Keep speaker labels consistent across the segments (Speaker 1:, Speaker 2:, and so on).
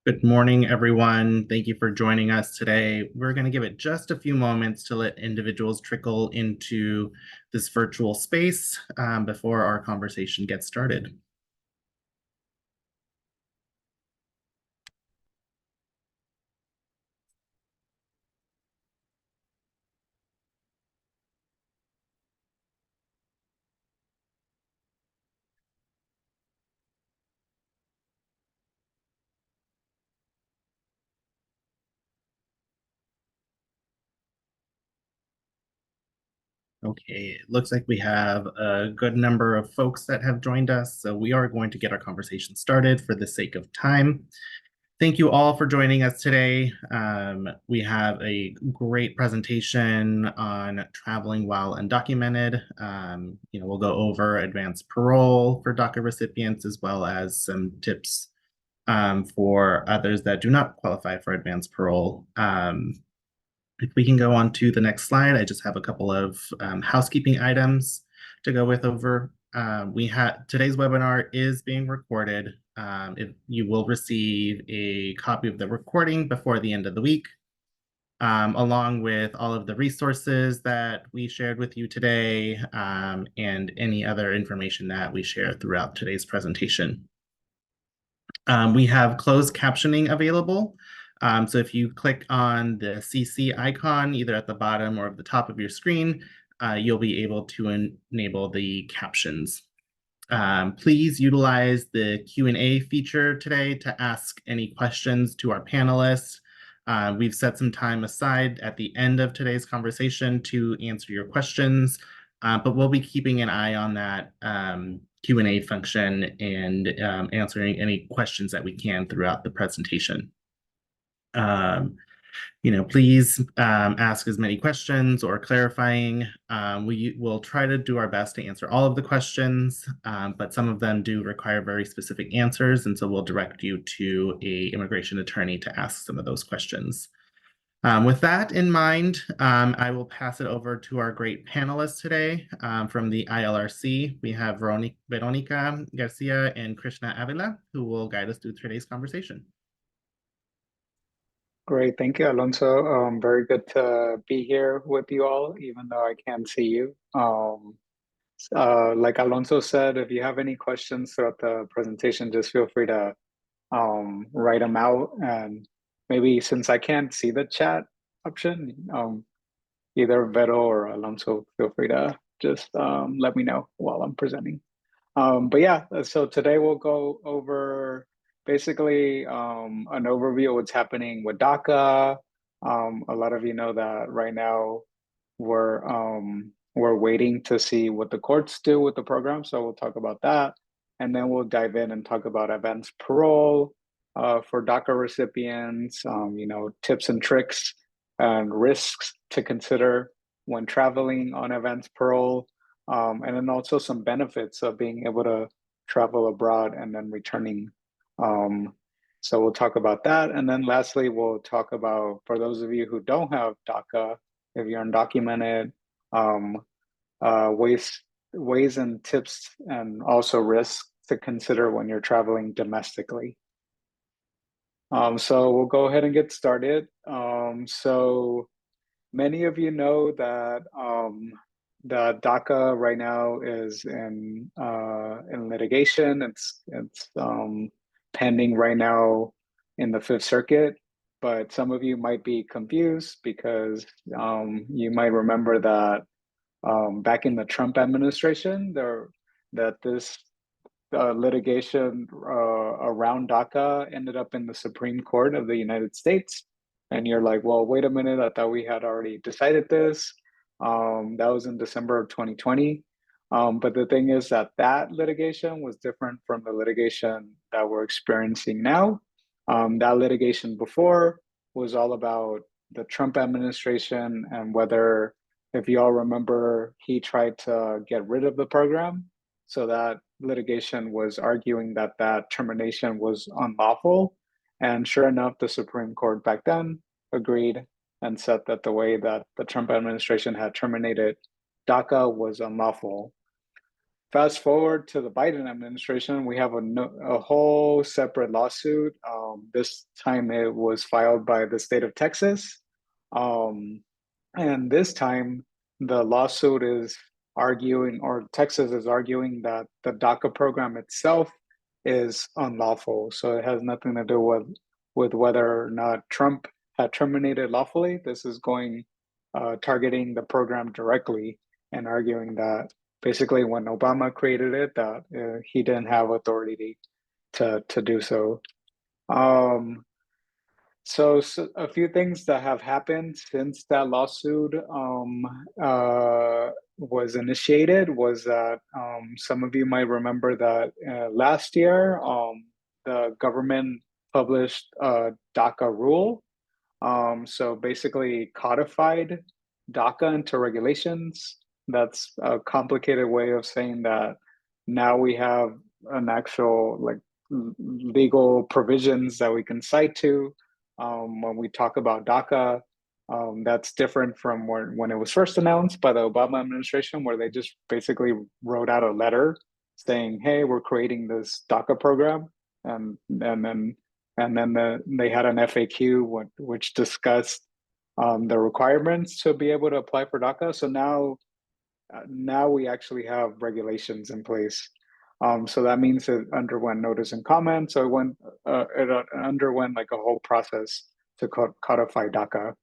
Speaker 1: Good morning, everyone. Thank you for joining us today. We're going to give it just a few moments to let individuals trickle into this virtual space before our conversation gets started. Okay, it looks like we have a good number of folks that have joined us, so we are going to get our conversation started for the sake of time. Thank you all for joining us today. We have a great presentation on traveling while undocumented. We'll go over advance parole for DACA recipients, as well as some tips for others that do not qualify for advance parole. If we can go on to the next slide, I just have a couple of housekeeping items to go with over. We had today's webinar is being recorded. You will receive a copy of the recording before the end of the week, along with all of the resources that we shared with you today, and any other information that we share throughout today's presentation. We have closed captioning available. So if you click on the CC icon, either at the bottom or at the top of your screen, you'll be able to enable the captions. Please utilize the Q&A feature today to ask any questions to our panelists. We've set some time aside at the end of today's conversation to answer your questions, but we'll be keeping an eye on that Q&A function and answering any questions that we can throughout the presentation. Please ask as many questions or clarifying. We will try to do our best to answer all of the questions, but some of them do require very specific answers, and so we'll direct you to an immigration attorney to ask some of those questions. With that in mind, I will pass it over to our great panelists today. From the ILRC, we have Veronica Garcia and Krishna Avila, who will guide us through today's conversation.
Speaker 2: Great, thank you, Alonso. Very good to be here with you all, even though I can't see you. Like Alonso said, if you have any questions throughout the presentation, just feel free to write them out. And maybe since I can't see the chat option, either Vero or Alonso, feel free to just let me know while I'm presenting. But yeah, so today we'll go over basically an overview of what's happening with DACA. A lot of you know that right now we're waiting to see what the courts do with the program, so we'll talk about that, and then we'll dive in and talk about advance parole for DACA recipients. Tips and tricks and risks to consider when traveling on advance parole. And then also some benefits of being able to travel abroad and then returning. So we'll talk about that. And then lastly, we'll talk about, for those of you who don't have DACA, if you're undocumented, ways and tips and also risks to consider when you're traveling domestically. So we'll go ahead and get started. So many of you know that the DACA right now is in litigation. It's pending right now in the Fifth Circuit, but some of you might be confused because you might remember that back in the Trump administration, this litigation around DACA ended up in the Supreme Court of the United States. And you're like, well, wait a minute, I thought we had already decided this. That was in December of 2020. But the thing is that litigation was different from the litigation that we're experiencing now. That litigation before was all about the Trump administration and whether, if you all remember, he tried to get rid of the program. So that litigation was arguing that that termination was unlawful. And sure enough, the Supreme Court back then agreed and said that the way that the Trump administration had terminated DACA was unlawful. Fast forward to the Biden administration, we have a whole separate lawsuit. This time it was filed by the state of Texas. Um, and this time the lawsuit is arguing, or Texas is arguing, that the DACA program itself is unlawful. So it has nothing to do with whether or not Trump had terminated lawfully. This is going targeting the program directly and arguing that basically when Obama created it, that he didn't have authority to do so. Um, so a few things that have happened since that lawsuit was initiated was that some of you might remember that last year the government published a DACA rule. So basically codified DACA into regulations. That's a complicated way of saying that now we have an actual like legal provisions that we can cite to when we talk about DACA. That's different from when it was first announced by the Obama administration, where they just basically wrote out a letter saying, "Hey, we're creating this DACA program," and then they had an FAQ which discussed the requirements to be able to apply for DACA. So now we actually have regulations in place. So that means it underwent notice and comment. So it underwent like a whole process to codify DACA.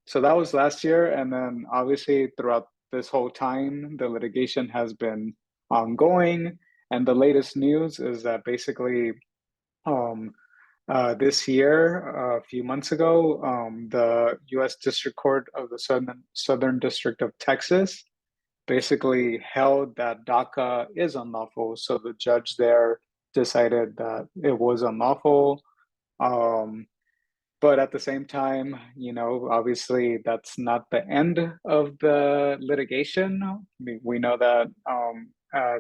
Speaker 2: So that was last year, and then obviously throughout this whole time, the litigation has been ongoing. And the latest news is that basically um, this year, a few months ago, the U.S. District Court of the Southern District of Texas basically held that DACA is unlawful. So the judge there decided that it was unlawful. Um, but at the same time, obviously that's not the end of the litigation. We know that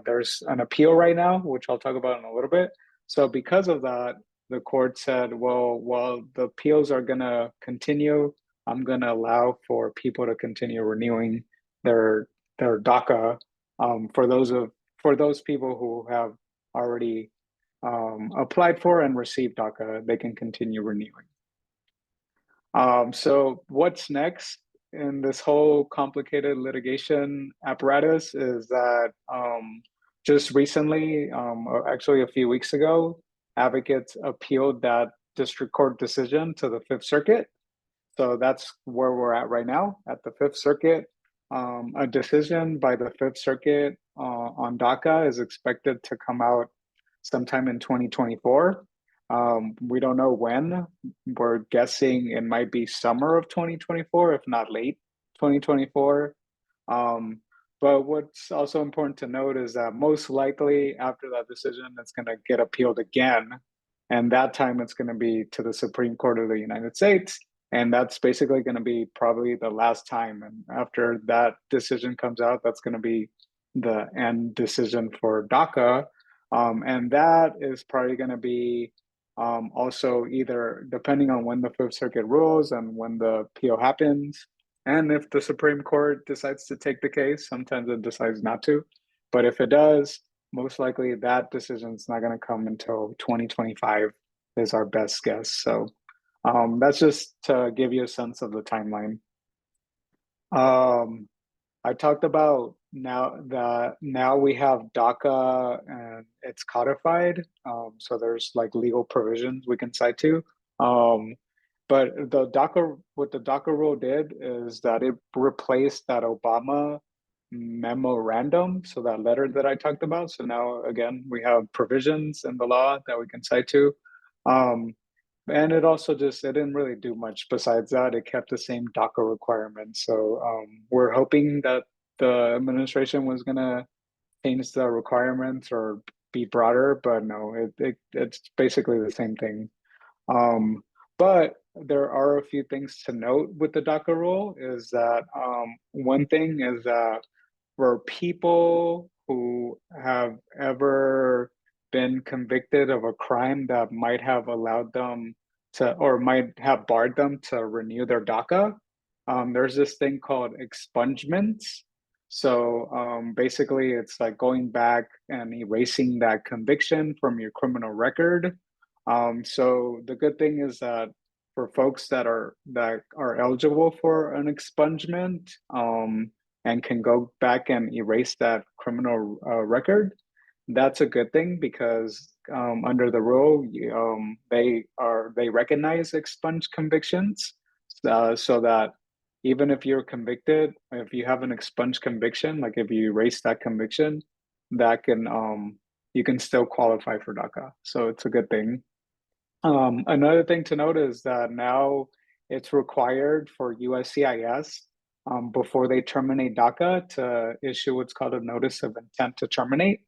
Speaker 2: there's an appeal right now, which I'll talk about in a little bit. So because of that, the court said, well, while the appeals are going to continue, I'm going to allow for people to continue renewing their DACA for those people who have already applied for and received DACA, they can continue renewing. So what's next in this whole complicated litigation apparatus is that just recently, actually a few weeks ago, advocates appealed that district court decision to the Fifth Circuit. So that's where we're at right now at the Fifth Circuit. A decision by the Fifth Circuit on DACA is expected to come out sometime in 2024. We don't know when. We're guessing it might be summer of 2024, if not late 2024. But what's also important to note is that most likely after that decision, it's going to get appealed again. And that time it's going to be to the Supreme Court of the United States. And that's basically going to be probably the last time. And after that decision comes out, that's going to be the end decision for DACA. And that is probably going to be also either depending on when the Fifth Circuit rules and when the appeal happens, and if the Supreme Court decides to take the case. Sometimes it decides not to, but if it does, most likely that decision is not going to come until 2025 is our best guess. So that's just to give you a sense of the timeline. I talked about now we have DACA and it's codified. So there's like legal provisions we can cite to. But what the DACA rule did is that it replaced that Obama memorandum. So that letter that I talked about. So now again, we have provisions in the law that we can cite to. And it also it didn't really do much besides that. It kept the same DACA requirements. So we're hoping that the administration was going to change the requirements or be broader, but no, it's basically the same thing. But there are a few things to note with the DACA rule is that one thing is that for people who have ever been convicted of a crime that might have allowed them to, or might have barred them to renew their DACA, there's this thing called expungements. So basically, it's like going back and erasing that conviction from your criminal record. So the good thing is that for folks that are eligible for an expungement and can go back and erase that criminal record, that's a good thing because under the rule, they recognize expunged convictions, so that even if you're convicted, if you have an expunged conviction, like if you erase that conviction, that can you can still qualify for DACA. So it's a good thing. Another thing to note is that now it's required for USCIS before they terminate DACA to issue what's called a notice of intent to terminate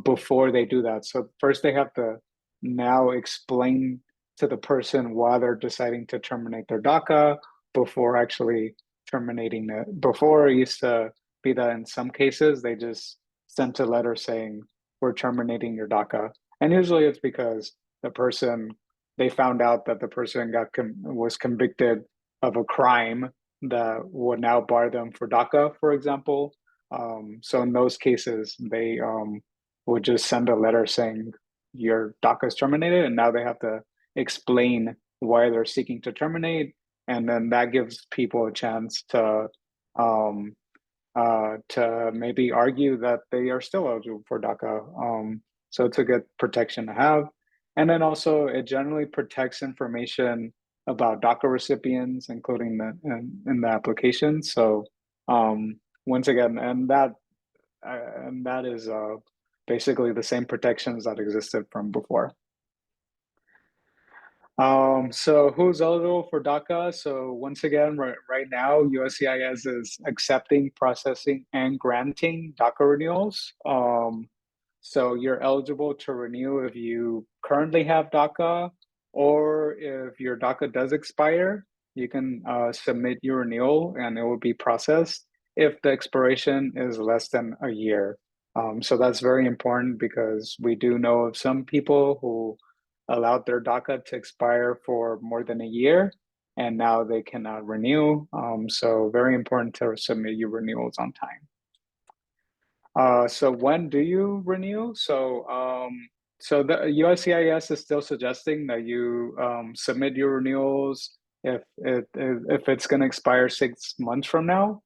Speaker 2: before they do that. So first they have to now explain to the person why they're deciding to terminate their DACA before actually terminating it. Before it used to be that in some cases they just sent a letter saying we're terminating your DACA, and usually it's because the person they found out that the person was convicted of a crime that would now bar them for DACA, for example. So in those cases, they would just send a letter saying your DACA is terminated, and now they have to explain why they're seeking to terminate, and then that gives people a chance to maybe argue that they are still eligible for DACA. So it's a good protection to have. And then also it generally protects information about DACA recipients, including in the application. So once again, and that is basically the same protections that existed from before. So who's eligible for DACA? So once again, right now, USCIS is accepting, processing, and granting DACA renewals. So you're eligible to renew if you currently have DACA, or if your DACA does expire, you can submit your renewal and it will be processed if the expiration is less than a year. So that's very important because we do know of some people who allowed their DACA to expire for more than a year and now they cannot renew. So very important to submit your renewals on time. So when do you renew? So the USCIS is still suggesting that you submit your renewals if it's going to expire 6 months from now.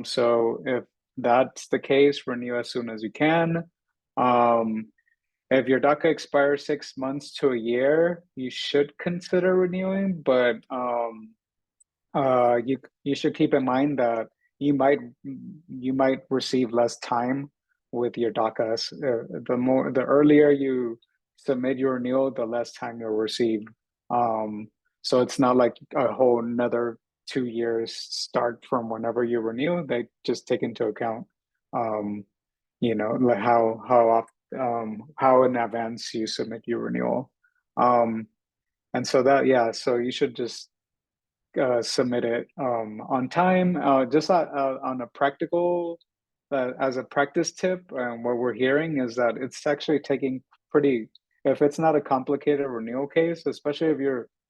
Speaker 2: So if that's the case, renew as soon as you can. If your DACA expires 6 months to a year, you should consider renewing, but you should keep in mind that you might receive less time with your DACAs. The earlier you submit your renewal, the less time you'll receive. So it's not like a whole another 2 years start from whenever you renew. They just take into account, like how in advance you submit your renewal. And so so you should just submit it on time. Just on a practical, as a practice tip, what we're hearing is that it's actually taking if it's not a complicated renewal case, especially if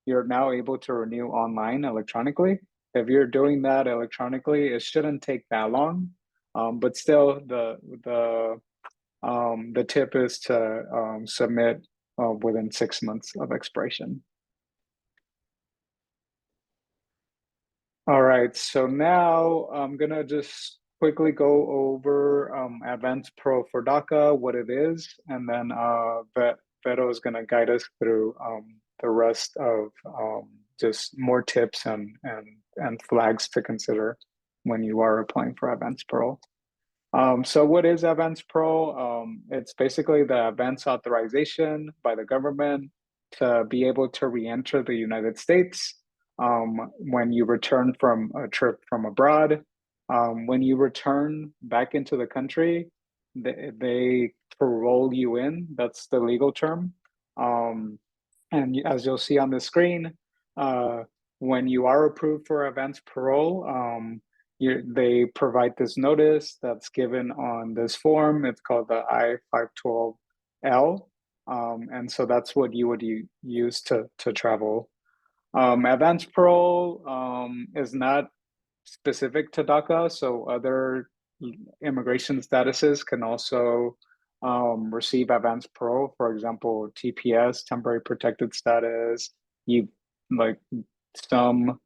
Speaker 2: you're now able to renew online electronically. If you're doing that electronically, it shouldn't take that long. But still, the tip is to submit within 6 months of expiration. All right, so now I'm gonna just quickly go over Advance Parole for DACA, what it is, and then Beto is gonna guide us through the rest of just more tips and flags to consider when you are applying for Advance Parole. So what is Advance Parole? It's basically the advance authorization by the government to be able to re-enter the United States when you return from a trip from abroad. When you return back into the country, they parole you in. That's the legal term. And as you'll see on the screen, when you are approved for advance parole, they provide this notice that's given on this form. It's called the I-512L. And so that's what you would use to travel. Advance parole is not specific to DACA, so other immigration statuses can also receive advance parole. For example, TPS, temporary protected status. You like some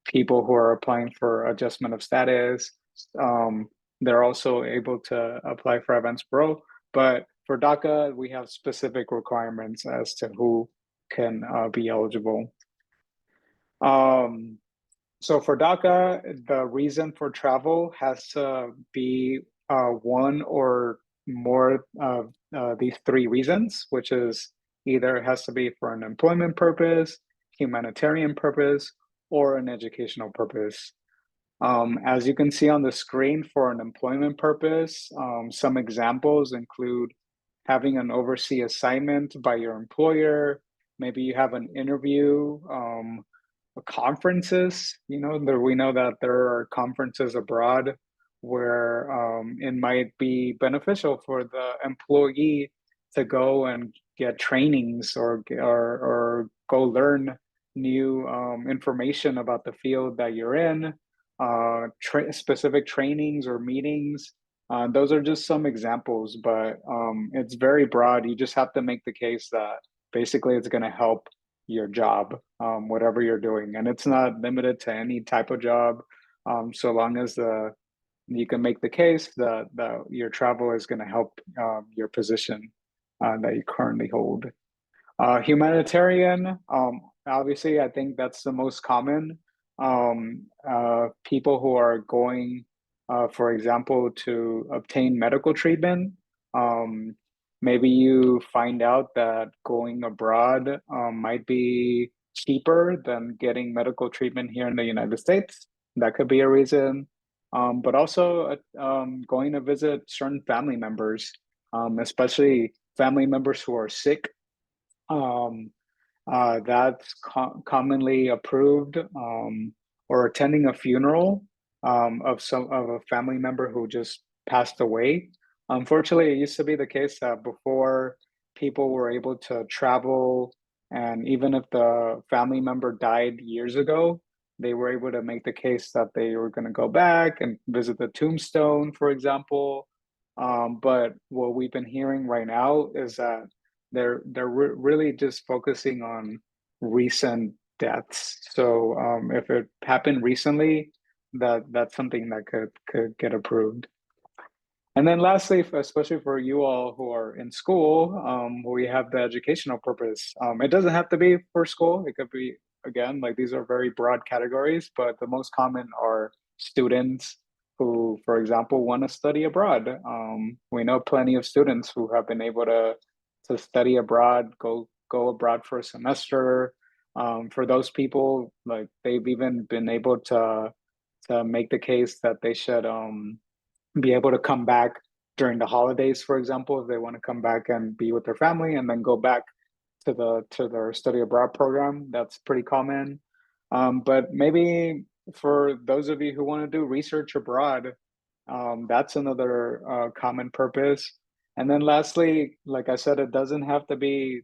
Speaker 2: people who are applying for adjustment of status. Um, they're also able to apply for advance parole. But for DACA, we have specific requirements as to who can be eligible. Um, so for DACA, the reason for travel has to be one or more of these three reasons, which is either it has to be for an employment purpose, humanitarian purpose, or an educational purpose. As you can see on the screen, for an employment purpose, some examples include having an overseas assignment by your employer. Maybe you have an interview, conferences. We know that there are conferences abroad where it might be beneficial for the employee to go and get trainings or go learn new information about the field that you're in, specific trainings or meetings. Those are just some examples, but it's very broad. You just have to make the case that basically it's going to help your job, whatever you're doing. And it's not limited to any type of job, so long as you can make the case that your travel is going to help your position that you currently hold. Humanitarian, obviously, I think that's the most common. People who are going, for example, to obtain medical treatment. Um, Maybe you find out that going abroad might be cheaper than getting medical treatment here in the United States. That could be a reason. But also going to visit certain family members, especially family members who are sick. Um, that's commonly approved, or attending a funeral of a family member who just passed away. Unfortunately, it used to be the case that before people were able to travel, and even if the family member died years ago, they were able to make the case that they were going to go back and visit the tombstone, for example. But what we've been hearing right now is that really just focusing on recent deaths. So if it happened recently, that's something that could get approved. And then lastly, especially for you all who are in school, we have the educational purpose. It doesn't have to be for school. It could be, again, like these are very broad categories, but the most common are students who, for example, want to study abroad. We know plenty of students who have been able to study abroad, go abroad for a semester. For those people, like they've even been able to make the case that they should be able to come back during the holidays, for example, if they want to come back and be with their family and then go back to their study abroad program. That's pretty common. But maybe for those of you who want to do research abroad, that's another common purpose. And then lastly, like I said, it doesn't have to be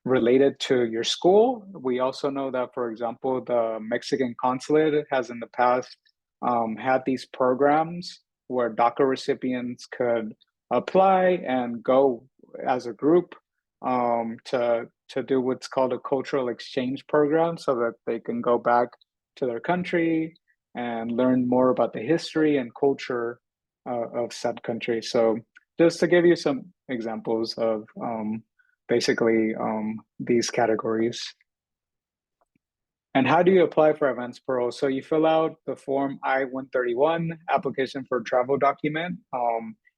Speaker 2: related to your school. We also know that, for example, the Mexican consulate has in the past had these programs where DACA recipients could apply and go as a group to do what's called a cultural exchange program, so that they can go back to their country and learn more about the history and culture of said country. So just to give you some examples of basically these categories. And how do you apply for Advance Parole? So you fill out the form I-131, application for travel document.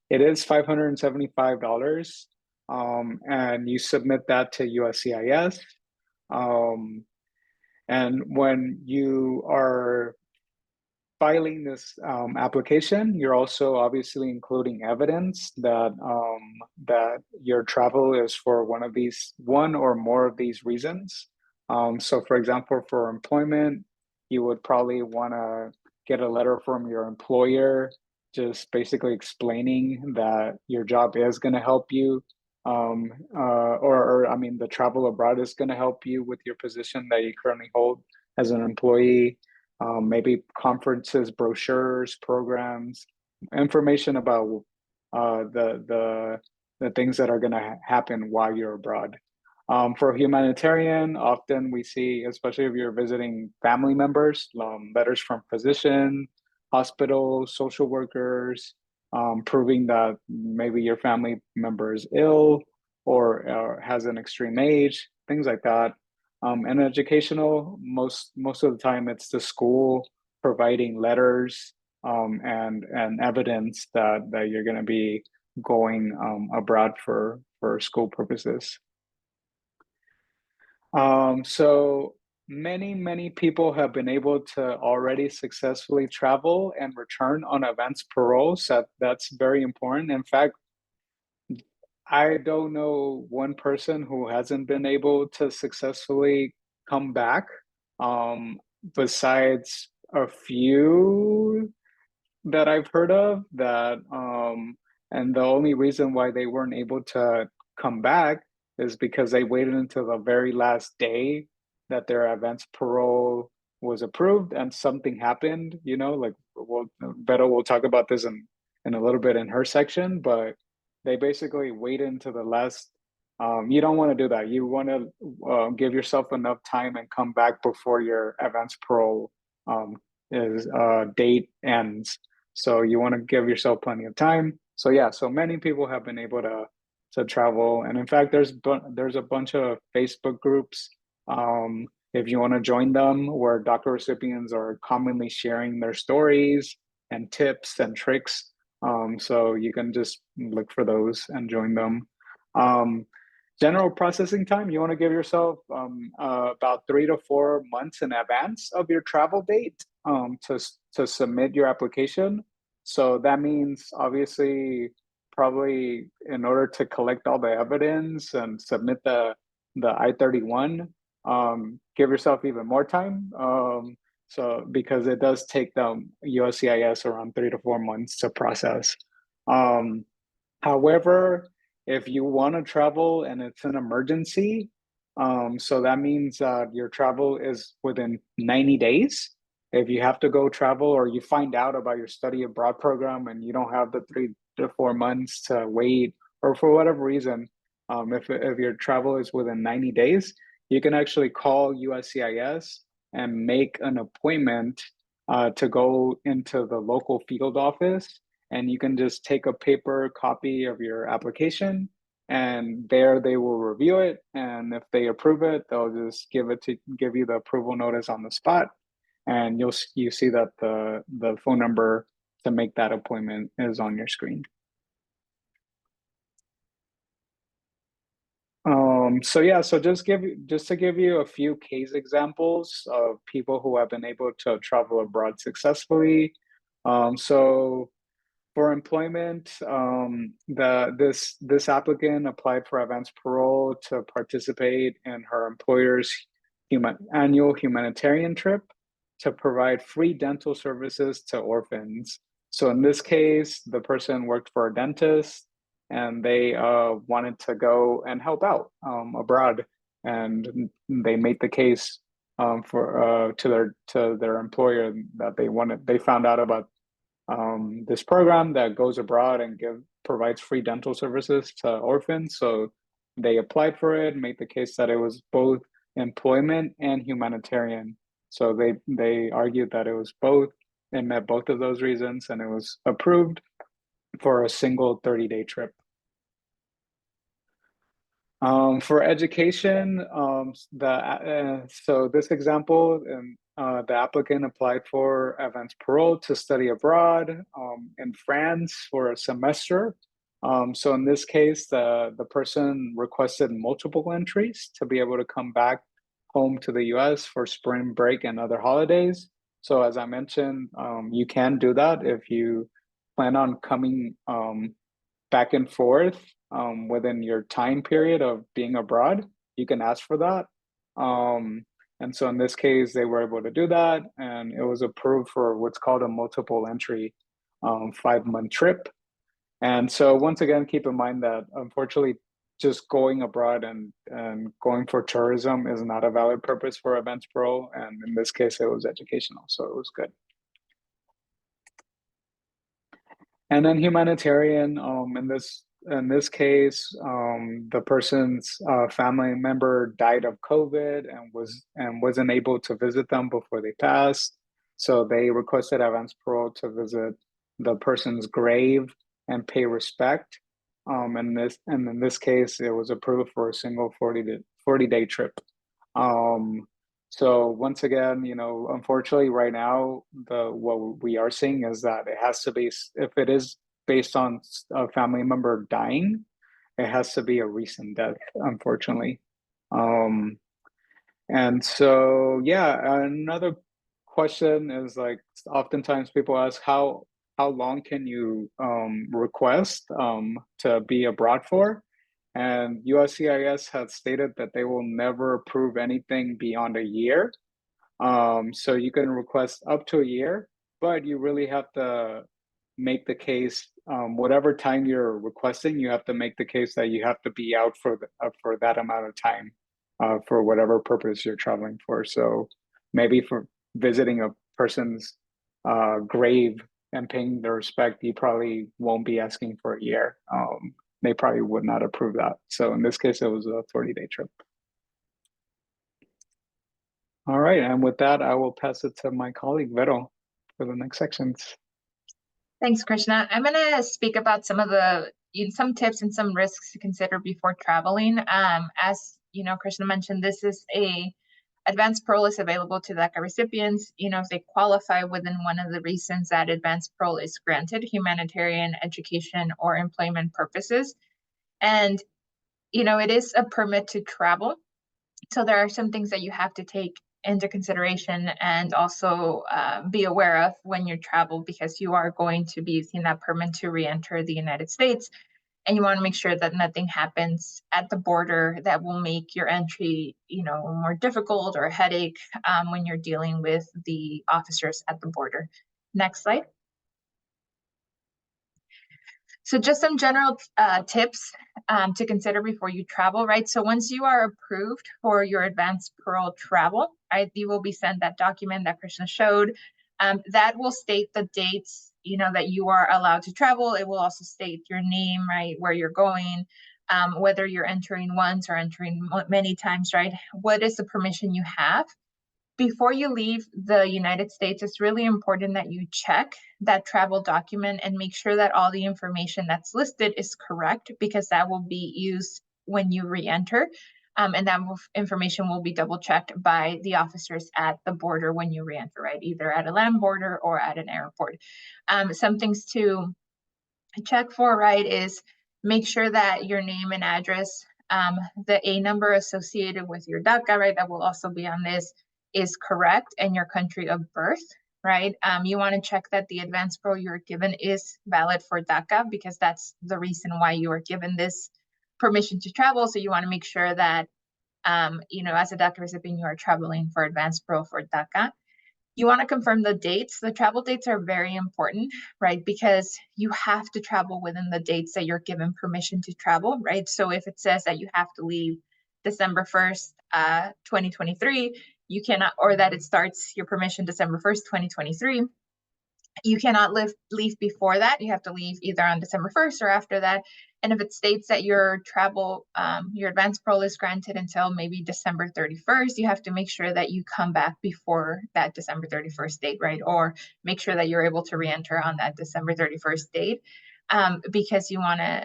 Speaker 2: It is $575, and you submit that to USCIS. And when you are filing this application, you're also obviously including evidence that your travel is for one or more of these reasons. So, for example, for employment, you would probably want to get a letter from your employer, just basically explaining that your job is going to help you, or I mean, the travel abroad is going to help you with your position that you currently hold as an employee. Maybe conferences, brochures, programs, information about the things that are going to happen while you're abroad. For humanitarian, often we see, especially if you're visiting family members, letters from physician, hospitals, social workers, proving that maybe your family member is ill or has an extreme age, things like that. And educational, most of the time it's the school providing letters and evidence that you're going to be going abroad for school purposes. So many people have been able to already successfully travel and return on advance parole. So that's very important. In fact, I don't know one person who hasn't been able to successfully come back, besides a few that I've heard of that and the only reason why they weren't able to come back is because they waited until the very last day that their advance parole was approved and something happened, like Beto will talk about this in a little bit in her section, but they basically waited until the last you don't want to do that. You want to give yourself enough time and come back before your advance parole um, is date ends, so you want to give yourself plenty of time. So yeah, so many people have been able to travel, and in fact, there's a bunch of Facebook groups. If you want to join them, where DACA recipients are commonly sharing their stories and tips and tricks. So you can just look for those and join them. Um, General processing time, you want to give yourself about 3 to 4 months in advance of your travel date to submit your application. So that means obviously probably in order to collect all the evidence and submit the I-31, give yourself even more time. So because it does take the USCIS around 3 to 4 months to process. Um, However, if you want to travel and it's an emergency, so that means your travel is within 90 days. If you have to go travel or you find out about your study abroad program and you don't have the 3 to 4 months to wait, or for whatever reason, if your travel is within 90 days, you can actually call USCIS and make an appointment to go into the local field office, and you can just take a paper copy of your application, and there they will review it, and if they approve it, they'll just give you the approval notice on the spot, and you see that the phone number to make that appointment is on your screen. So yeah, so just to give you a few case examples of people who have been able to travel abroad successfully. So for employment, this applicant applied for advance parole to participate in her employer's annual humanitarian trip to provide free dental services to orphans. So in this case, the person worked for a dentist, and they wanted to go and help out abroad, and they made the case for to their employer that they found out about this program that goes abroad and provides free dental services to orphans. So they applied for it, made the case that it was both employment and humanitarian. So they argued that it was both and met both of those reasons, and it was approved for a single 30-day trip. For education, so this example, the applicant applied for advance parole to study abroad in France for a semester. So in this case, the person requested multiple entries to be able to come back home to the US for spring break and other holidays. So as I mentioned, you can do that if you plan on coming back and forth within your time period of being abroad. You can ask for that. And so in this case, they were able to do that, and it was approved for what's called a multiple entry 5-month trip. And so once again, keep in mind that unfortunately, just going abroad and going for tourism is not a valid purpose for advance parole. And in this case, it was educational, so it was good. And then humanitarian, in this case, the person's family member died of COVID and wasn't able to visit them before they passed. So they requested advance parole to visit the person's grave and pay respect. And in this case, it was approved for a single 40-day trip. Um, so once again, unfortunately, right now, the what we are seeing is that it has to be, if it is based on a family member dying, it has to be a recent death, unfortunately. Um, and so, yeah, another question is like, oftentimes people ask how long can you request to be abroad for? And USCIS has stated that they will never approve anything beyond a year. So you can request up to a year, but you really have to make the case, whatever time you're requesting, you have to make the case that you have to be out for that amount of time, for whatever purpose you're traveling for. So maybe for visiting a person's grave and paying their respect, you probably won't be asking for a year. They probably would not approve that. So in this case, it was a 40-day trip. All right, and with that, I will pass it to my colleague Vero for the next sections.
Speaker 3: Thanks, Krishna. I'm going to speak about some tips and some risks to consider before traveling. As you know, Krishna mentioned, this is Advance Parole is available to DACA recipients, if they qualify within one of the reasons that Advance Parole is granted: humanitarian, education, or employment purposes. And, it is a permit to travel. So there are some things that you have to take into consideration and also be aware of when you travel, because you are going to be using that permit to re-enter the United States. And you want to make sure that nothing happens at the border that will make your entry, more difficult or a headache when you're dealing with the officers at the border. Next slide. So just some general tips to consider before you travel, right? So once you are approved for your advance parole travel, right, you will be sent that document that Krishna showed. That will state the dates, that you are allowed to travel. It will also state your name, right, where you're going, whether you're entering once or entering many times, right? What is the permission you have? Before you leave the United States, it's really important that you check that travel document and make sure that all the information that's listed is correct, because that will be used when you re-enter. And that information will be double checked by the officers at the border when you re-enter, right? Either at a land border or at an airport. Some things to check for, right, is make sure that your name and address, the A number associated with your DACA, right, that will also be on this, is correct, and your country of birth, right? You want to check that the advance parole you're given is valid for DACA, because that's the reason why you are given this permission to travel. So you want to make sure that, as a DACA recipient, you are traveling for advance parole for DACA. You want to confirm the dates. The travel dates are very important, right? Because you have to travel within the dates that you're given permission to travel, right? So if it says that you have to leave December 1st, 2023, you cannot, or that it starts your permission December 1st, 2023, you cannot leave before that. You have to leave either on December 1st or after that. And if it states that your travel, your advance parole is granted until maybe December 31st, you have to make sure that you come back before that December 31st date, right? Or make sure that you're able to re-enter on that December 31st date, because you want to,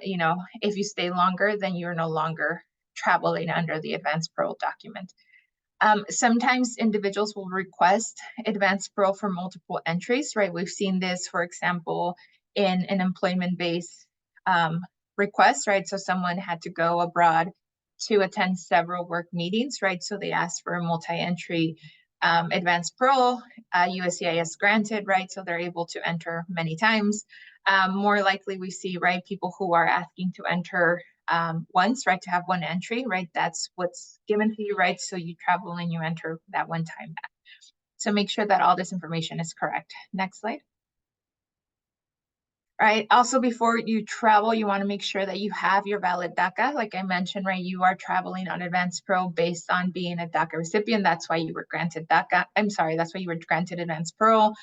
Speaker 3: if you stay longer, then you're no longer traveling under the advance parole document. Sometimes individuals will request advance parole for multiple entries, right? We've seen this, for example, in an employment-based request, right? So someone had to go abroad to attend several work meetings, right? So they asked for a multi-entry advance parole, USCIS granted, right? So they're able to enter many times. More likely we see, right, people who are asking to enter once, right, to have one entry, right? That's what's given to you, right? So you travel and you enter that one time back. So make sure that all this information is correct. Next slide. All right. Also, before you travel, you want to make sure that you have your valid DACA. Like I mentioned, right, you are traveling on advance parole based on being a DACA recipient. That's why you were granted DACA. I'm sorry, that's why you were granted advance parole.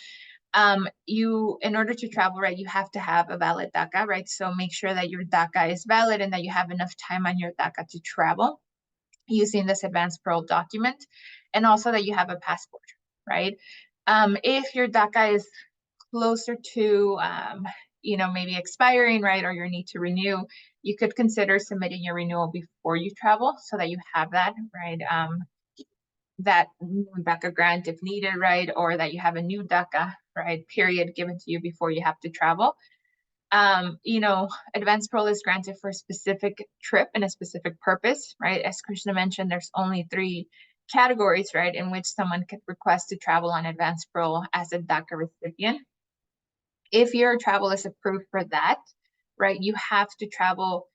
Speaker 3: In order to travel, right, you have to have a valid DACA, right? So make sure that your DACA is valid and that you have enough time on your DACA to travel using this advance parole document, and also that you have a passport, right? If your DACA is closer to, maybe expiring, right, or your need to renew, you could consider submitting your renewal before you travel so that you have that, right? That new DACA grant if needed, right? Or that you have a new DACA, right, period, given to you before you have to travel. Advance parole is granted for a specific trip and a specific purpose, right? As Krishna mentioned, there's only 3 categories, right, in which someone could request to travel on advance parole as a DACA recipient. If your travel is approved for that, right, you have to travel,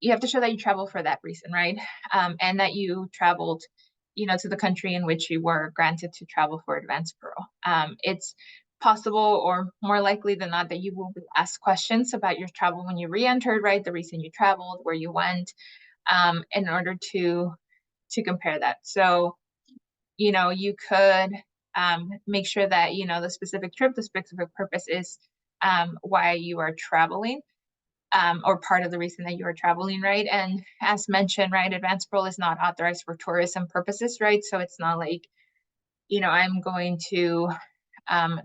Speaker 3: you have to show that you travel for that reason, right? And that you traveled, to the country in which you were granted to travel for advance parole. It's possible, or more likely than not, that you will be asked questions about your travel when you re-entered, right? The reason you traveled, where you went, in order to compare that. So, you could make sure that, the specific trip, the specific purpose is why you are traveling, or part of the reason that you are traveling, right? And as mentioned, right, advance parole is not authorized for tourism purposes, right? So it's not like, I'm going to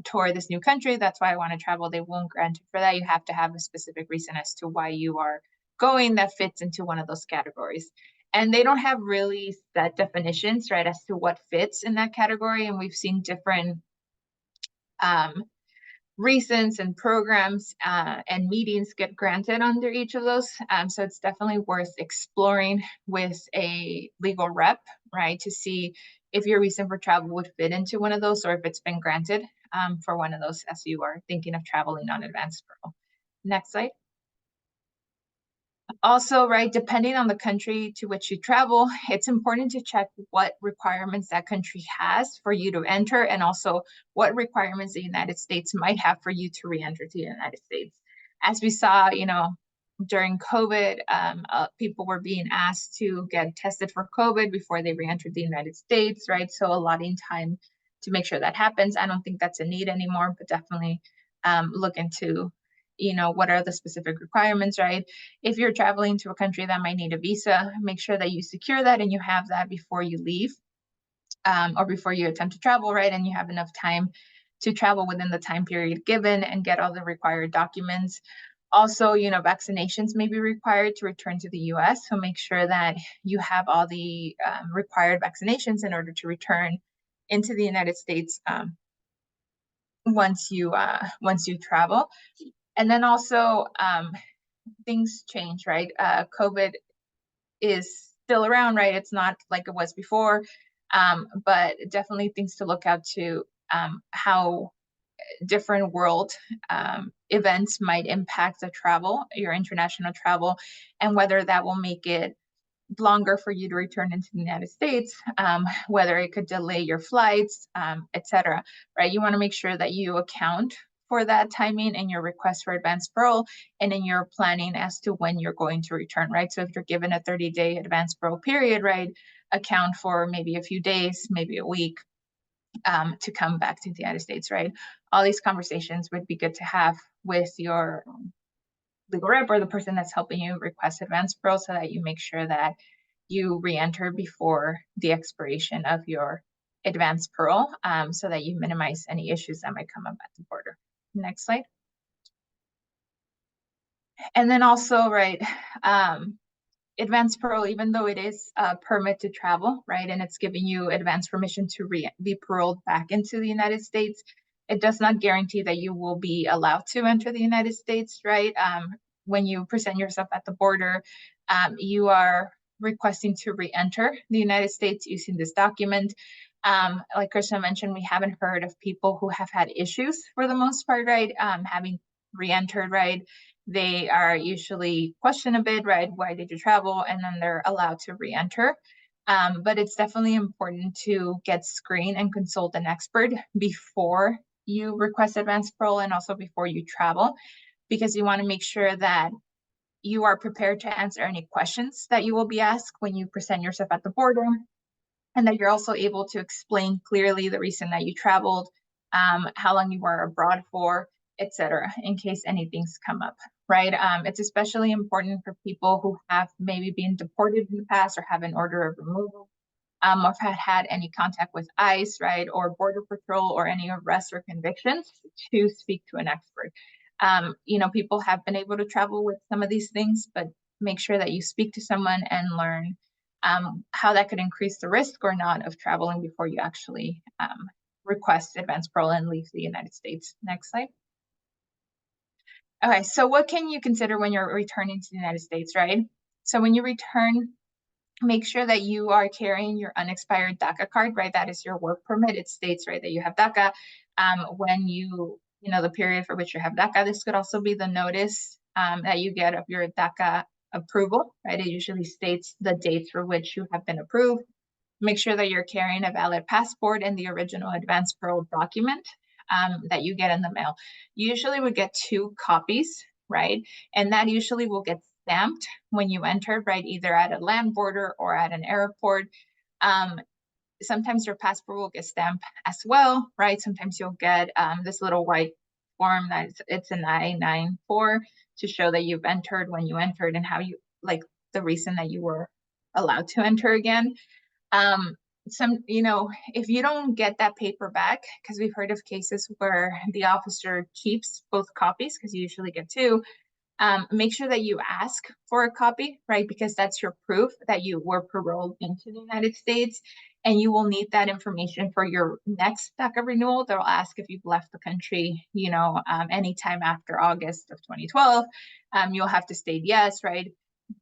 Speaker 3: tour this new country, that's why I want to travel. They won't grant it for that. You have to have a specific reason as to why you are going that fits into one of those categories. And they don't have really set definitions, right, as to what fits in that category. And we've seen different reasons and programs and meetings get granted under each of those. So it's definitely worth exploring with a legal rep, right, to see if your reason for travel would fit into one of those, or if it's been granted for one of those as you are thinking of traveling on advance parole. Next slide. Also, right, depending on the country to which you travel, it's important to check what requirements that country has for you to enter, and also what requirements the United States might have for you to re-enter to the United States. As we saw, during COVID, people were being asked to get tested for COVID before they re-entered the United States, right? So allotting time to make sure that happens. I don't think that's a need anymore, but definitely look into what are the specific requirements, right? If you're traveling to a country that might need a visa, make sure that you secure that and you have that before you leave, or before you attempt to travel, right? And you have enough time to travel within the time period given and get all the required documents. Also, vaccinations may be required to return to the US, so make sure that you have all the required vaccinations in order to return into the United States once you travel. And then also, things change, right? COVID is still around, right? It's not like it was before, but definitely things to look out to, how different world events might impact the travel, your international travel, and whether that will make it longer for you to return into the United States, whether it could delay your flights, etc. Right? You want to make sure that you account for that timing in your request for advance parole and in your planning as to when you're going to return, right? So if you're given a 30-day advance parole period, right, account for maybe a few days, maybe a week to come back to the United States, right? All these conversations would be good to have with your legal rep or the person that's helping you request advance parole, so that you make sure that you re-enter before the expiration of your advance parole, so that you minimize any issues that might come up at the border. Next slide. And then also, right, advance parole, even though it is a permit to travel, right, and it's giving you advance permission to be paroled back into the United States, it does not guarantee that you will be allowed to enter the United States, right? When you present yourself at the border, you are requesting to re-enter the United States using this document. Like Krishna mentioned, we haven't heard of people who have had issues for the most part, right? Having re-entered, right? They are usually questioned a bit, right? Why did you travel? And then they're allowed to re-enter. But it's definitely important to get screened and consult an expert before you request advance parole, and also before you travel, because you want to make sure that you are prepared to answer any questions that you will be asked when you present yourself at the border, and that you're also able to explain clearly the reason that you traveled, how long you were abroad for, etc., in case anything's come up, right? It's especially important for people who have maybe been deported in the past or have an order of removal, or have had any contact with ICE, right, or Border Patrol, or any arrests or convictions, to speak to an expert. People have been able to travel with some of these things, but make sure that you speak to someone and learn how that could increase the risk or not of traveling before you actually request advance parole and leave the United States. Next slide. Okay, so what can you consider when you're returning to the United States, right? So when you return, make sure that you are carrying your unexpired DACA card, right? That is your work permit. It states, right, that you have DACA. When the period for which you have DACA, this could also be the notice that you get of your DACA approval, right? It usually states the dates for which you have been approved. Make sure that you're carrying a valid passport and the original advance parole document that you get in the mail. You usually would get 2 copies, right? And that usually will get stamped when you enter, right? Either at a land border or at an airport. Sometimes your passport will get stamped as well, right? Sometimes you'll get this little white form that it's an I-94 to show that you've entered, when you entered, and how you, like, the reason that you were allowed to enter again. If you don't get that paper back, because we've heard of cases where the officer keeps both copies, because you usually get 2, make sure that you ask for a copy, right? Because that's your proof that you were paroled into the United States, and you will need that information for your next DACA renewal. They'll ask if you've left the country, anytime after August of 2012. You'll have to state yes, right?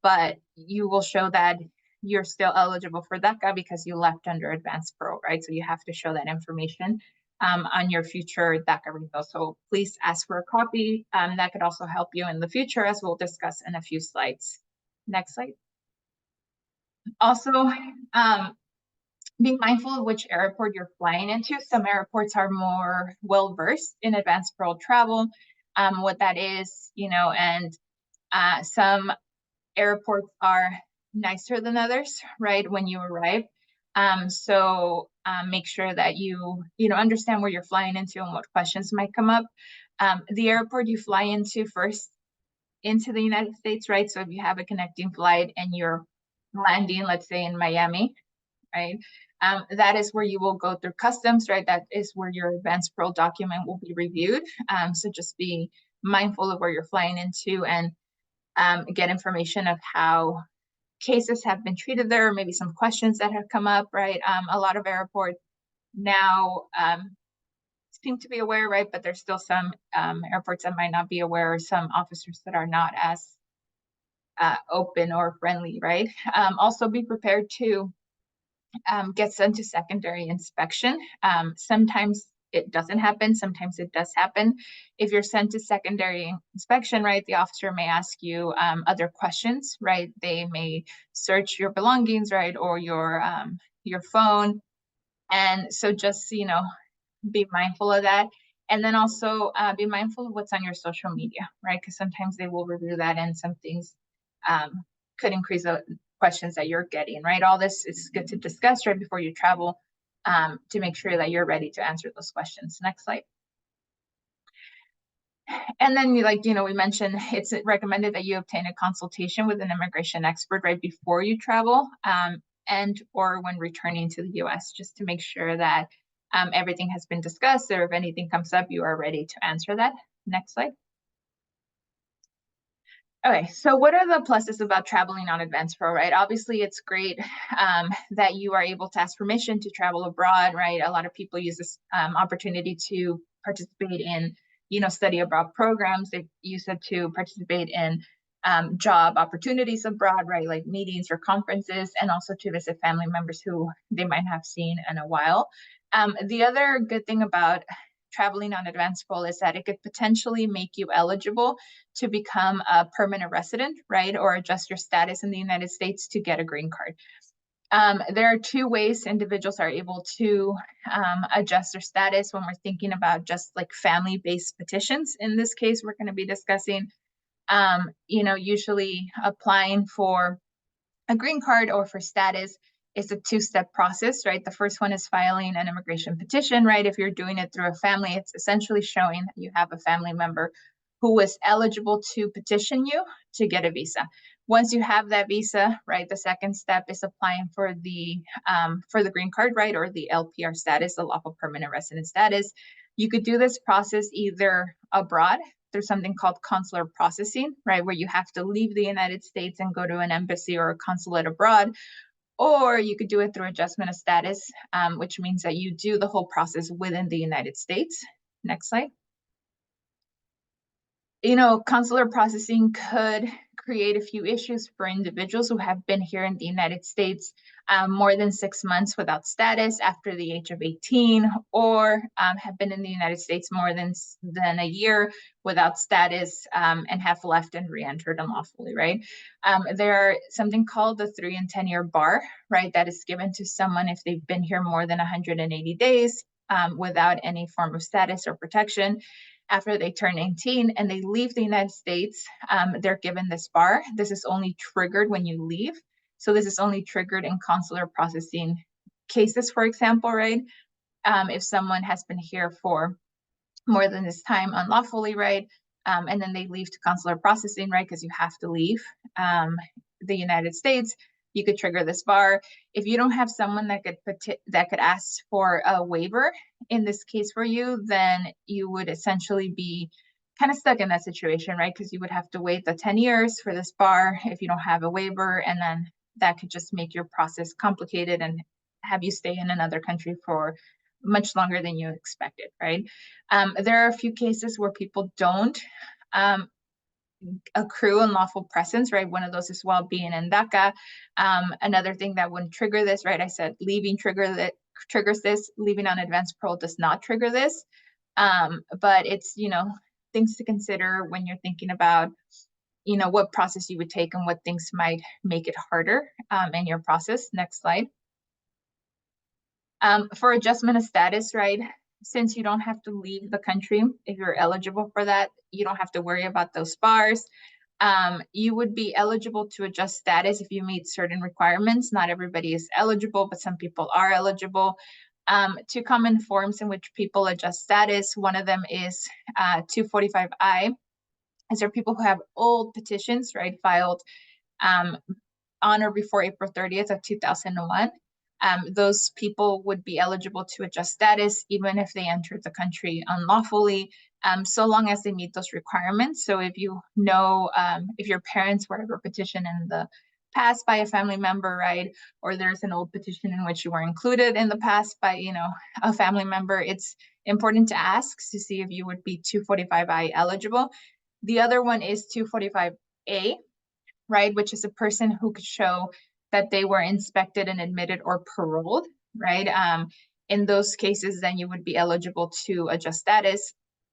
Speaker 3: But you will show that you're still eligible for DACA because you left under advance parole, right? So you have to show that information on your future DACA renewal. So please ask for a copy. That could also help you in the future, as we'll discuss in a few slides. Next slide. Also, be mindful of which airport you're flying into. Some airports are more well-versed in advance parole travel, what that is, and some airports are nicer than others, right, when you arrive. So make sure that you understand where you're flying into and what questions might come up. The airport you fly into first into the United States, right? So if you have a connecting flight and you're landing, let's say in Miami, right? That is where you will go through customs, right? That is where your advance parole document will be reviewed. So just be mindful of where you're flying into and get information of how cases have been treated there, or maybe some questions that have come up, right? A lot of airports now seem to be aware, right? But there's still some airports that might not be aware, or some officers that are not as open or friendly, right? Also be prepared to get sent to secondary inspection. Sometimes it doesn't happen, sometimes it does happen. If you're sent to secondary inspection, right, the officer may ask you other questions, right? They may search your belongings, right, or your phone. And so just, be mindful of that. And then also be mindful of what's on your social media, right? Because sometimes they will review that, and some things could increase the questions that you're getting, right? All this is good to discuss right before you travel to make sure that you're ready to answer those questions. Next slide. And then, we mentioned, it's recommended that you obtain a consultation with an immigration expert right before you travel and or when returning to the US, just to make sure that everything has been discussed, or if anything comes up, you are ready to answer that. Next slide. Okay, so what are the pluses about traveling on advance parole, right? Obviously, it's great that you are able to ask permission to travel abroad, right? A lot of people use this opportunity to participate in, study abroad programs. They use it to participate in job opportunities abroad, right? Like meetings or conferences, and also to visit family members who they might have seen in a while. The other good thing about traveling on advance parole is that it could potentially make you eligible to become a permanent resident, right? Or adjust your status in the United States to get a green card. There are 2 ways individuals are able to adjust their status when we're thinking about just like family-based petitions. In this case, we're going to be discussing, usually applying for a green card or for status. it's a two-step process, right? The first one is filing an immigration petition, right? If you're doing it through a family, it's essentially showing that you have a family member who is eligible to petition you to get a visa. Once you have that visa, right, the second step is applying for the green card, right, or the LPR status, the lawful permanent resident status. You could do this process either abroad through something called consular processing, right, where you have to leave the United States and go to an embassy or a consulate abroad, or you could do it through adjustment of status, which means that you do the whole process within the United States. Next slide. You know, consular processing could create a few issues for individuals who have been here in the United States more than 6 months without status after the age of 18, or have been in the United States more than a year without status and have left and re-entered unlawfully, right? There are something called the 3 and 10 year bar, right? That is given to someone if they've been here more than 180 days without any form of status or protection. After they turn 18 and they leave the United States, they're given this bar. This is only triggered when you leave. So this is only triggered in consular processing cases, for example, right? If someone has been here for more than this time unlawfully, right? And then they leave to consular processing, right? Because you have to leave the United States, you could trigger this bar. If you don't have someone that could ask for a waiver in this case for you, then you would essentially be kind of stuck in that situation, right? Because you would have to wait the 10 years for this bar if you don't have a waiver, and then that could just make your process complicated and have you stay in another country for much longer than you expected, right? There are a few cases where people don't accrue unlawful presence, right? One of those is while being in DACA. Another thing that wouldn't trigger this, right? I said leaving triggers this. Leaving on advance parole does not trigger this. But it's, you know, things to consider when you're thinking about, you know, what process you would take and what things might make it harder in your process. Next slide. For adjustment of status, right? Since you don't have to leave the country, if you're eligible for that, you don't have to worry about those bars. You would be eligible to adjust status if you meet certain requirements. Not everybody is eligible, but some people are eligible. Two common forms in which people adjust status. One of them is 245I. These are people who have old petitions, right, filed on or before April 30th of 2001. Those people would be eligible to adjust status even if they entered the country unlawfully, so long as they meet those requirements. So if you know, if your parents were ever petitioned in the past by a family member, right, or there's an old petition in which you were included in the past by, you know, a family member, it's important to ask to see if you would be 245I eligible. The other one is 245A, right, which is a person who could show that they were inspected and admitted or paroled, right? In those cases, then you would be eligible to adjust status.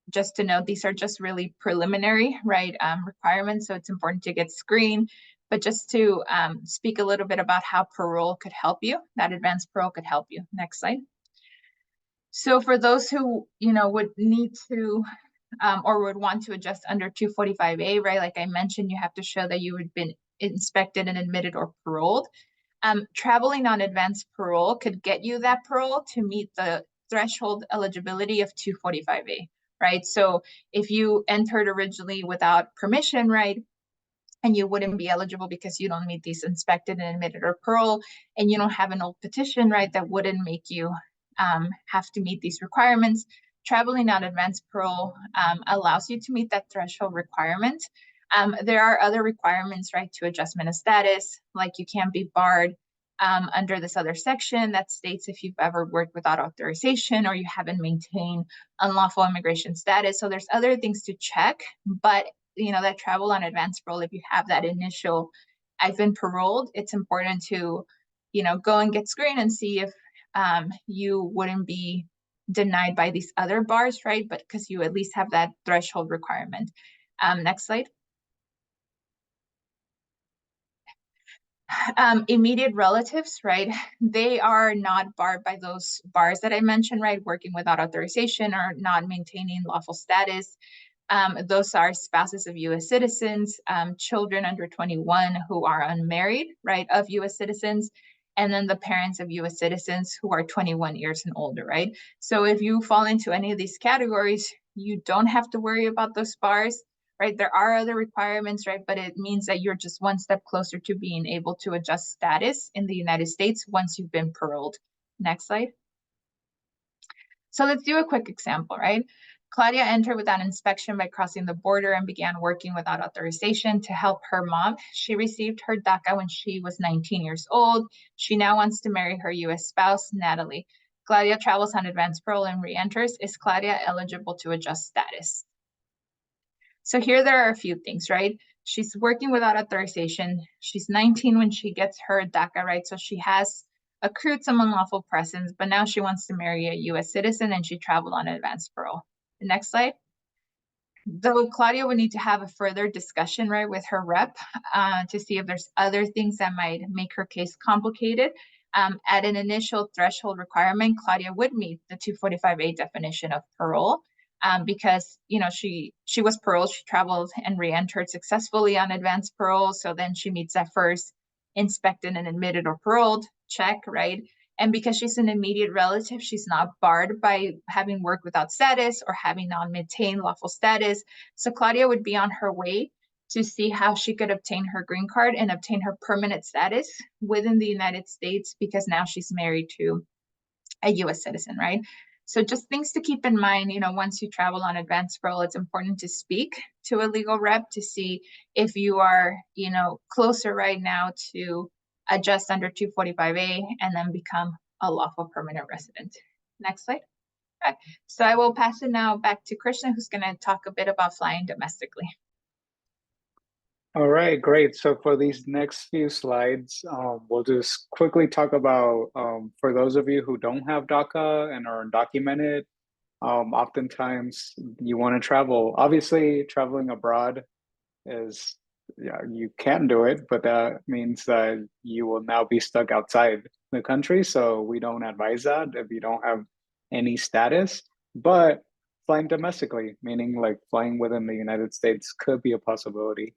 Speaker 3: Just to note, these are just really preliminary, right, requirements, so it's important to get screened. But just to speak a little bit about how parole could help you, that advanced parole could help you. Next slide. So for those who, you know, would need to or would want to adjust under 245A, right? Like I mentioned, you have to show that you had been inspected and admitted or paroled. Traveling on advance parole could get you that parole to meet the threshold eligibility of 245A, right? So if you entered originally without permission, right, and you wouldn't be eligible because you don't meet these inspected and admitted or parole, and you don't have an old petition, right, that wouldn't make you have to meet these requirements. Traveling on advance parole allows you to meet that threshold requirement. There are other requirements, right, to adjustment of status, like you can't be barred under this other section that states if you've ever worked without authorization or you haven't maintained unlawful immigration status. So there's other things to check, but you know, that travel on advance parole, if you have that initial, I've been paroled, it's important to, you know, go and get screened and see if you wouldn't be denied by these other bars, right? But because you at least have that threshold requirement. Next slide. Immediate relatives, right? They are not barred by those bars that I mentioned, right? Working without authorization or not maintaining lawful status. Those are spouses of U.S. citizens, children under 21 who are unmarried, right, of U.S. citizens, and then the parents of US citizens who are 21 years and older, right? So if you fall into any of these categories, you don't have to worry about those bars, right? There are other requirements, right? But it means that you're just one step closer to being able to adjust status in the United States once you've been paroled. Next slide. So let's do a quick example, right? Claudia entered without inspection by crossing the border and began working without authorization to help her mom. She received her DACA when she was 19 years old. She now wants to marry her US spouse, Natalie. Claudia travels on advance parole and re-enters. Is Claudia eligible to adjust status? So here there are a few things, right? She's working without authorization. She's 19 when she gets her DACA, right? So she has accrued some unlawful presence, but now she wants to marry a US citizen and she traveled on advance parole. The next slide. Though Claudia would need to have a further discussion, right, with her rep to see if there's other things that might make her case complicated. At an initial threshold requirement, Claudia would meet the 245A definition of parole because, you know, she was paroled, she traveled and re-entered successfully on advance parole. So then she meets that first inspected and admitted or paroled check, right? And because she's an immediate relative, she's not barred by having worked without status or having non-maintained lawful status. So Claudia would be on her way to see how she could obtain her green card and obtain her permanent status within the United States because now she's married to a US citizen, right? So just things to keep in mind, you know, once you travel on advance parole, it's important to speak to a legal rep to see if you are, you know, closer right now to adjust under 245A and then become a lawful permanent resident. Next slide. Okay. So I will pass it now back to Krishna, who's going to talk a bit about flying domestically.
Speaker 2: All right, great. So for these next few slides, we'll just quickly talk about, for those of you who don't have DACA and are undocumented, oftentimes you want to travel. Obviously, traveling abroad is, yeah, you can do it, but that means that you will now be stuck outside the country. So we don't advise that if you don't have any status. But flying domestically, meaning like flying within the United States, could be a possibility.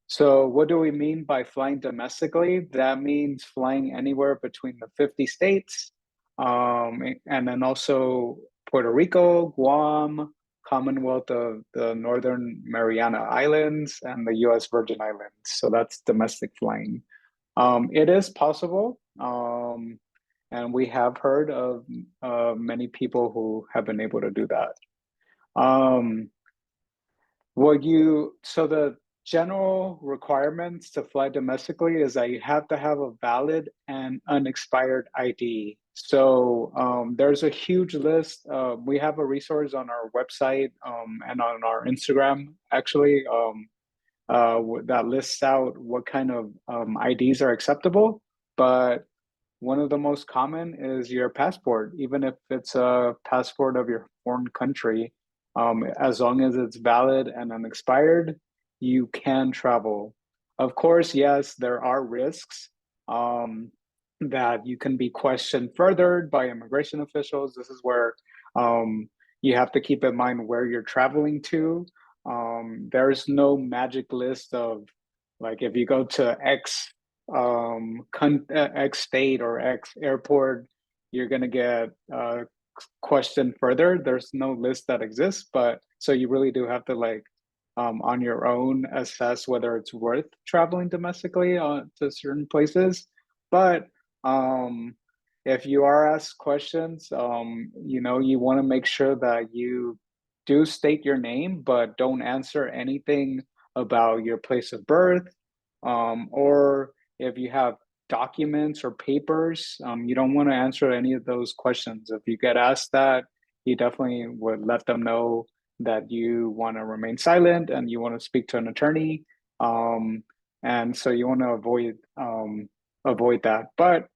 Speaker 2: So what do we mean by flying domestically? That means flying anywhere between the 50 states, and then also Puerto Rico, Guam, Commonwealth of the Northern Mariana Islands, and the US Virgin Islands. So that's domestic flying. It is possible, and we have heard of many people who have been able to do that. So the general requirements to fly domestically is that you have to have a valid and unexpired ID. So there's a huge list. We have a resource on our website and on our Instagram, actually, that lists out what kind of IDs are acceptable. But one of the most common is your passport, even if it's a passport of your foreign country. As long as it's valid and unexpired, you can travel. Of course, yes, there are risks that you can be questioned further by immigration officials. This is where you have to keep in mind where you're traveling to. There's no magic list of, like, if you go to X state or X airport, you're gonna get questioned further. There's no list that exists, but so you really do have to, like, on your own assess whether it's worth traveling domestically to certain places. But if you are asked questions, you know, you want to make sure that you do state your name, but don't answer anything about your place of birth, or if you have documents or papers, you don't want to answer any of those questions. If you get asked that, you definitely would let them know that you want to remain silent and you want to speak to an attorney. And so you want to avoid that. But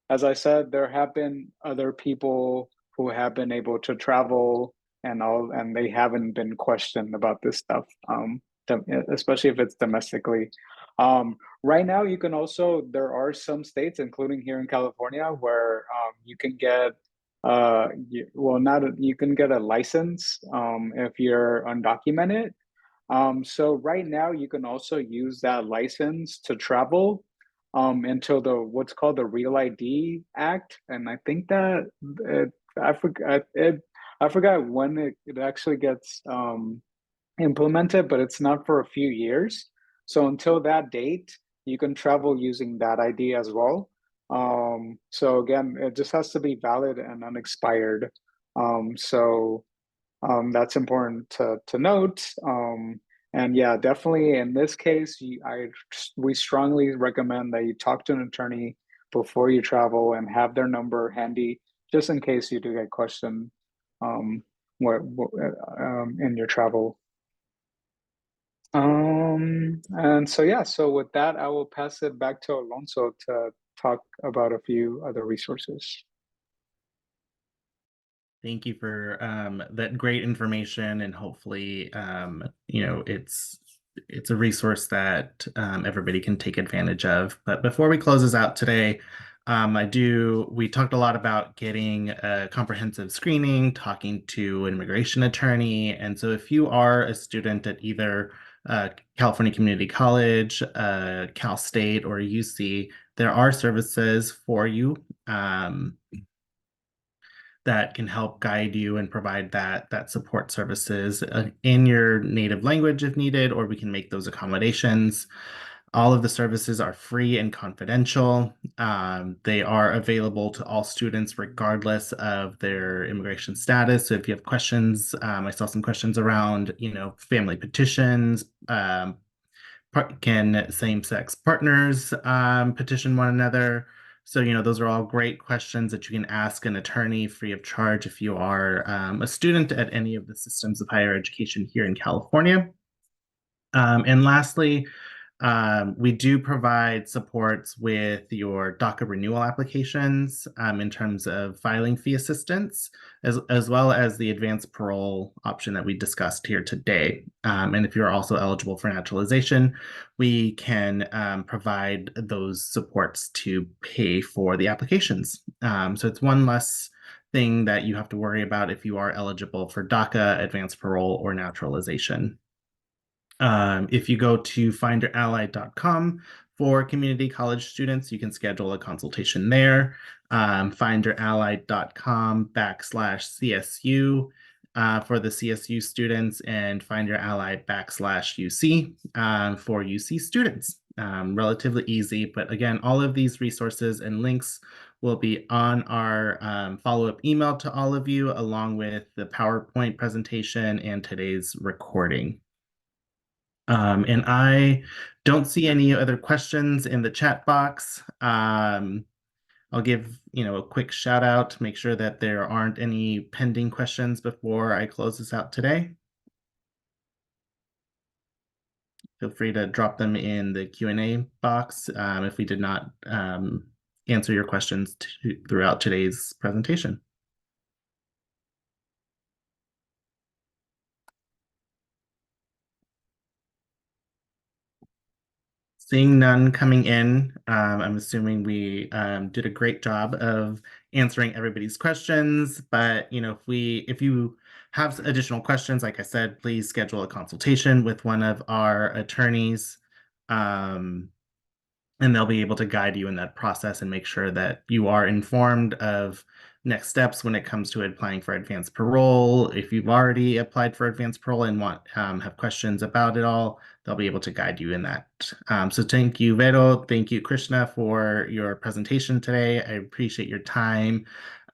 Speaker 2: as I said, there have been other people who have been able to travel and they haven't been questioned about this stuff, especially if it's domestically. Right now, you can also, there are some states, including here in California, where you can get, you can get a license if you're undocumented. So right now, you can also use that license to travel. until the what's called the Real ID Act, and I think that I forgot when it actually gets implemented, but it's not for a few years. So until that date, you can travel using that ID as well. So again, it just has to be valid and unexpired. That's important to note. And yeah, definitely in this case, we strongly recommend that you talk to an attorney before you travel and have their number handy just in case you do get questioned in your travel. And so yeah, so with that, I will pass it back to Alonso to talk about a few other resources.
Speaker 1: Thank you for that great information, and hopefully, it's a resource that everybody can take advantage of. But before we close this out today, we talked a lot about getting a comprehensive screening, talking to an immigration attorney, and so if you are a student at either California Community College, Cal State, or UC, there are services for you that can help guide you and provide that support services in your native language if needed, or we can make those accommodations. All of the services are free and confidential. They are available to all students regardless of their immigration status. So if you have questions, I saw some questions around, family petitions, can same-sex partners petition one another? So, those are all great questions that you can ask an attorney free of charge if you are a student at any of the systems of higher education here in California. And lastly, we do provide supports with your DACA renewal applications in terms of filing fee assistance, as well as the advance parole option that we discussed here today. And if you're also eligible for naturalization, we can provide those supports to pay for the applications. So it's one less thing that you have to worry about if you are eligible for DACA, advance parole, or naturalization. If you go to findyourally.com for community college students, you can schedule a consultation there. Findyourally.com/CSU for the CSU students, and findyourally.UC for UC students. Relatively easy, but again, all of these resources and links will be on our follow-up email to all of you, along with the PowerPoint presentation and today's recording. And I don't see any other questions in the chat box. I'll give a quick shout out to make sure that there aren't any pending questions before I close this out today. Feel free to drop them in the Q&A box if we did not answer your questions throughout today's presentation. Seeing none coming in, I'm assuming we did a great job of answering everybody's questions. But if you have additional questions, like I said, please schedule a consultation with one of our attorneys, and they'll be able to guide you in that process and make sure that you are informed of next steps when it comes to applying for advance parole. If you've already applied for advance parole and have questions about it all, they'll be able to guide you in that. So thank you, Vero. Thank you, Krishna, for your presentation today. I appreciate your time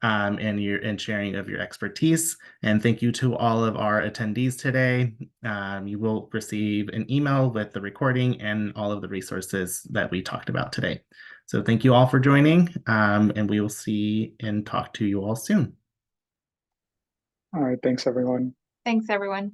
Speaker 1: and sharing of your expertise. And thank you to all of our attendees today. You will receive an email with the recording and all of the resources that we talked about today. So thank you all for joining, and we will see and talk to you all soon.
Speaker 2: All right, thanks everyone.
Speaker 3: Thanks, everyone.